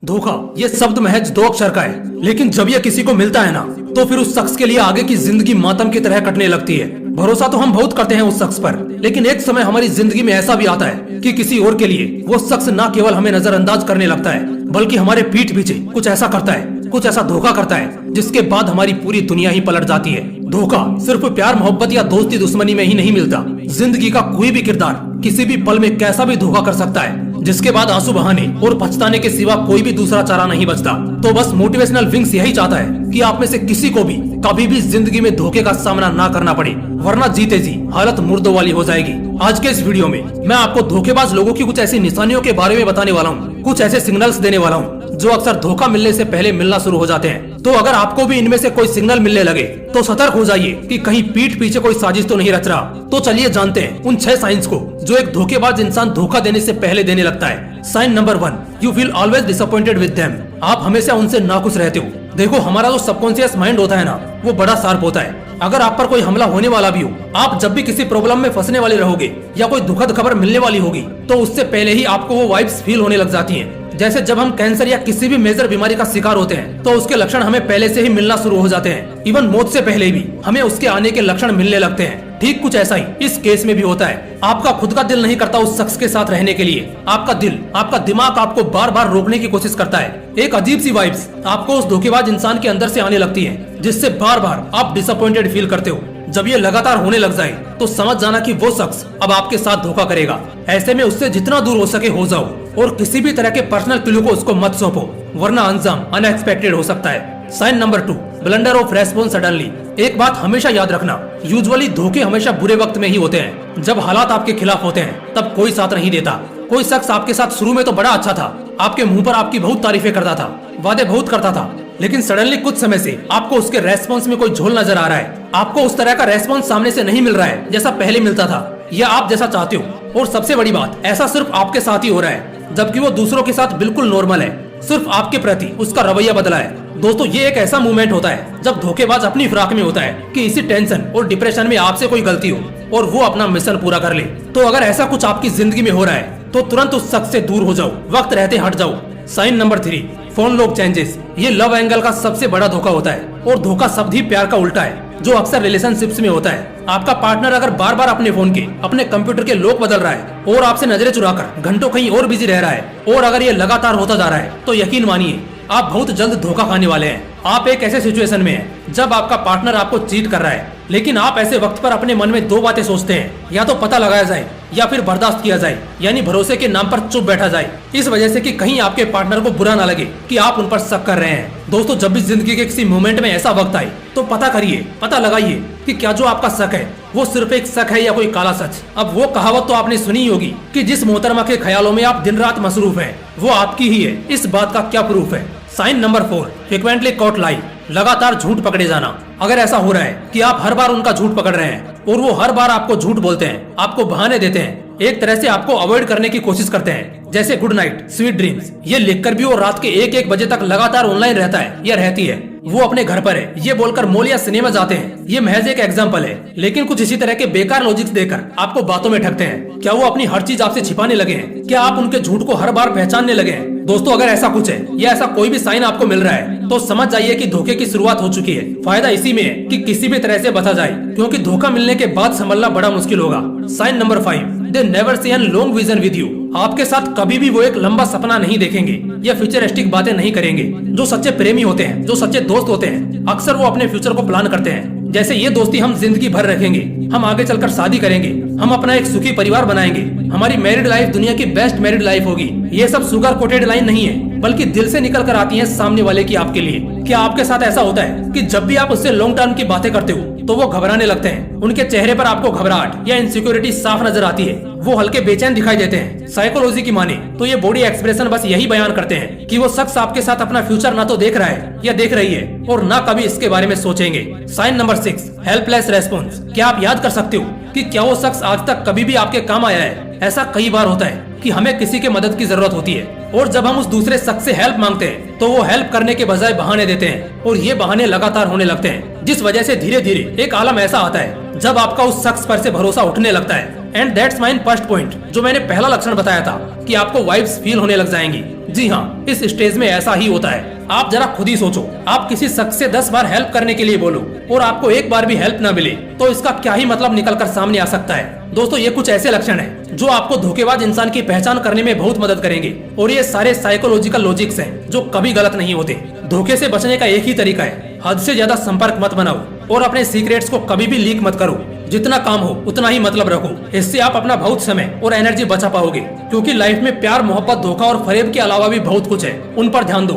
धोखा ये शब्द महज 2 अक्षर का है, लेकिन जब ये किसी को मिलता है ना, तो फिर उस शख्स के लिए आगे की जिंदगी मातम की तरह कटने लगती है। भरोसा तो हम बहुत करते हैं उस शख्स पर, लेकिन एक समय हमारी जिंदगी में ऐसा भी आता है कि किसी और के लिए वो शख्स न केवल हमें नजरअंदाज करने लगता है, बल्कि हमारे पीठ पीछे कुछ ऐसा करता है, कुछ ऐसा धोखा करता है, जिसके बाद हमारी पूरी दुनिया ही पलट जाती है। धोखा सिर्फ प्यार मोहब्बत या दोस्ती दुश्मनी में ही नहीं मिलता। जिंदगी का कोई भी किरदार किसी भी पल में कैसा भी धोखा कर सकता है, जिसके बाद आंसू बहाने और पछताने के सिवा कोई भी दूसरा चारा नहीं बचता। तो बस मोटिवेशनल विंग्स यही चाहता है कि आप में से किसी को भी कभी भी जिंदगी में धोखे का सामना ना करना पड़े, वरना जीते जी हालत मुर्दों वाली हो जाएगी। आज के इस वीडियो में मैं आपको धोखेबाज लोगों की कुछ ऐसी निशानियों के बारे में बताने वाला हूँ, कुछ ऐसे सिग्नल्स देने वाला हूँ जो अक्सर धोखा मिलने से पहले मिलना शुरू हो जाते हैं। तो अगर आपको भी इनमें से कोई सिग्नल मिलने लगे तो सतर्क हो जाइए कि कहीं पीठ पीछे कोई साजिश तो नहीं रच रहा। तो चलिए जानते हैं उन 6 साइंस को जो एक धोखेबाज इंसान धोखा देने से पहले देने लगता है। Sign number 1, you feel always disappointed with them. आप हमेशा उनसे नाखुश रहते हो। देखो, हमारा जो सबकॉन्शियस माइंड होता है ना, वो बड़ा शार्प होता है। अगर आप पर कोई हमला होने वाला भी हो, आप जब भी किसी प्रॉब्लम में फंसने वाले रहोगे या कोई दुखद खबर मिलने वाली होगी, तो उससे पहले ही आपको वो वाइब्स फील होने लग जाती हैं। जैसे जब हम कैंसर या किसी भी मेजर बीमारी का शिकार होते हैं, तो उसके लक्षण हमें पहले से ही मिलना शुरू हो जाते हैं। इवन मौत से पहले भी हमें उसके आने के लक्षण मिलने लगते हैं। ठीक कुछ ऐसा ही इस केस में भी होता है। आपका खुद का दिल नहीं करता उस शख्स के साथ रहने के लिए। आपका दिल, आपका दिमाग आपको बार बार रोकने की कोशिश करता है। एक अजीब सी वाइब्स आपको उस धोखेबाज इंसान के अंदर से आने लगती है, जिससे बार बार आप डिसअपॉइंटेड फील करते हो। जब ये लगातार होने लग जाए तो समझ जाना कि वो शख्स अब आपके साथ धोखा करेगा। ऐसे में उससे जितना दूर हो सके हो जाओ और किसी भी तरह के पर्सनल क्लू को उसको मत सौंपो, वरना अंजाम अनएक्सपेक्टेड हो सकता है। Sign number 2, blunder of response suddenly. एक बात हमेशा याद रखना, यूजुअली धोखे हमेशा बुरे वक्त में ही होते हैं। जब हालात आपके खिलाफ होते हैं तब कोई साथ नहीं देता। कोई शख्स आपके साथ शुरू में तो बड़ा अच्छा था, आपके मुंह पर आपकी बहुत तारीफें करता था, वादे बहुत करता था, लेकिन सडनली कुछ समय से आपको उसके रेस्पॉन्स में कोई झोल नजर आ रहा है। आपको उस तरह का रेस्पॉन्स सामने से नहीं मिल रहा है जैसा पहले मिलता था, या आप जैसा चाहते हो। और सबसे बड़ी बात, ऐसा सिर्फ आपके साथ ही हो रहा है, जबकि वो दूसरों के साथ बिल्कुल नॉर्मल है। सिर्फ आपके प्रति उसका रवैया बदला है। दोस्तों, ये एक ऐसा मूवमेंट होता है जब धोखेबाज अपनी फिराक में होता है कि इसी टेंशन और डिप्रेशन में आपसे कोई गलती हो और वो अपना मिशन पूरा कर ले। तो अगर ऐसा कुछ आपकी जिंदगी में हो रहा है तो तुरंत उस शख्स से दूर हो जाओ, वक्त रहते हट जाओ। Sign number 3, phone lock changes. ये लव एंगल का सबसे बड़ा धोखा होता है, और धोखा शब्द ही प्यार का उल्टा है, जो अक्सर रिलेशनशिप्स में होता है। आपका पार्टनर अगर बार बार अपने फोन के, अपने कंप्यूटर के लॉक बदल रहा है और आपसे नजरें चुराकर घंटों कहीं और बिजी रह रहा है, और अगर ये लगातार होता जा रहा है, तो यकीन मानिए आप बहुत जल्द धोखा खाने वाले हैं। आप एक ऐसे सिचुएशन में हैं जब आपका पार्टनर आपको चीट कर रहा है, लेकिन आप ऐसे वक्त पर अपने मन में 2 बातें सोचते हैं, या तो पता लगाया जाए या फिर बर्दाश्त किया जाए, यानी भरोसे के नाम पर चुप बैठा जाए, इस वजह से कि कहीं आपके पार्टनर को बुरा ना लगे कि आप उन पर शक कर रहे हैं। दोस्तों, जब भी जिंदगी के किसी मोमेंट में ऐसा वक्त आए तो पता करिए, पता लगाइए कि क्या जो आपका शक है वो सिर्फ एक शक है या कोई काला सच। अब वो कहावत तो आपने सुनी होगी कि जिस मोहतरमा के ख्यालों में आप दिन रात मसरूफ हैं, वो आपकी ही है। इस बात का क्या प्रूफ है? साइन नंबर 4, फ्रिक्वेंटली कॉट लाई। लगातार झूठ पकड़े जाना। अगर ऐसा हो रहा है कि आप हर बार उनका झूठ पकड़ रहे हैं और वो हर बार आपको झूठ बोलते हैं, आपको बहाने देते हैं, एक तरह से आपको अवॉइड करने की कोशिश करते हैं, जैसे गुड नाइट, स्वीट ड्रीम्स, ये लिखकर भी वो रात के 1-1 बजे तक लगातार ऑनलाइन रहता है या रहती है, वो अपने घर पर है, ये बोलकर मॉल या सिनेमा जाते हैं, ये महज एक एग्जांपल है। लेकिन कुछ इसी तरह के बेकार लॉजिक्स देकर आपको बातों में ठगते हैं। क्या वो अपनी हर चीज आपसे छिपाने लगे हैं? क्या आप उनके झूठ को हर बार पहचानने लगे हैं? दोस्तों, अगर ऐसा कुछ है या ऐसा कोई भी साइन आपको मिल रहा है, तो समझ जाइए कि धोखे की शुरुआत हो चुकी है। फायदा इसी में है कि किसी भी तरह से बचा जाए, क्योंकि धोखा मिलने के बाद संभलना बड़ा मुश्किल होगा। Sign number 5, they never see an long vision with you. आपके साथ कभी भी वो एक लंबा सपना नहीं देखेंगे या फ्यूचरिस्टिक बातें नहीं करेंगे। जो सच्चे प्रेमी होते हैं, जो सच्चे दोस्त होते हैं, अक्सर वो अपने फ्यूचर को प्लान करते हैं। जैसे ये दोस्ती हम जिंदगी भर रखेंगे, हम आगे चलकर शादी करेंगे, हम अपना एक सुखी परिवार बनाएंगे, हमारी मैरिड लाइफ दुनिया की बेस्ट मैरिड लाइफ होगी। ये सब शुगर कोटेड लाइन नहीं है, बल्कि दिल से निकल कर आती है सामने वाले की आपके लिए। क्या आपके साथ ऐसा होता है कि जब भी आप उससे लॉन्ग टर्म की बातें करते हो तो वो घबराने लगते हैं? उनके चेहरे पर आपको घबराहट या इनसिक्योरिटी साफ नजर आती है, वो हल्के बेचैन दिखाई देते हैं। साइकोलॉजी की माने तो ये बॉडी एक्सप्रेशन बस यही बयान करते हैं कि वो शख्स आपके साथ अपना फ्यूचर ना तो देख रहा है या देख रही है, और ना कभी इसके बारे में सोचेंगे। Sign number 6, helpless response. क्या आप याद कर सकते हो कि क्या वो शख्स आज तक कभी भी आपके काम आया है? ऐसा कई बार होता है कि हमें किसी के मदद की जरूरत होती है, और जब हम उस दूसरे शख्स से हेल्प मांगते हैं तो वो हेल्प करने के बजाय बहाने देते हैं, और ये बहाने लगातार होने लगते हैं, जिस वजह से धीरे धीरे एक आलम ऐसा आता है जब आपका उस शख्स पर से भरोसा उठने लगता है and that's mine first point, जो मैंने पहला लक्षण बताया था कि आपको वाइब्स फील होने लग जाएंगी। जी हाँ, इस स्टेज में ऐसा ही होता है। आप जरा खुद ही सोचो, आप किसी शख्स से 10 बार हेल्प करने के लिए बोलो और आपको एक बार भी हेल्प न मिले तो इसका क्या ही मतलब निकल कर सामने आ सकता है। दोस्तों, ये कुछ ऐसे लक्षण हैं जो आपको धोखेबाज इंसान की पहचान करने में बहुत मदद करेंगे और ये सारे साइकोलॉजिकल लॉजिक्स हैं जो कभी गलत नहीं होते। धोखे से बचने का एक ही तरीका है, हद से ज्यादा संपर्क मत बनाओ और अपने सीक्रेट्स को कभी भी लीक मत करो। जितना काम हो उतना ही मतलब रखो, इससे आप अपना बहुत समय और एनर्जी बचा पाओगे, क्योंकि लाइफ में प्यार, मोहब्बत, धोखा और फरेब के अलावा भी बहुत कुछ है, उन पर ध्यान दो।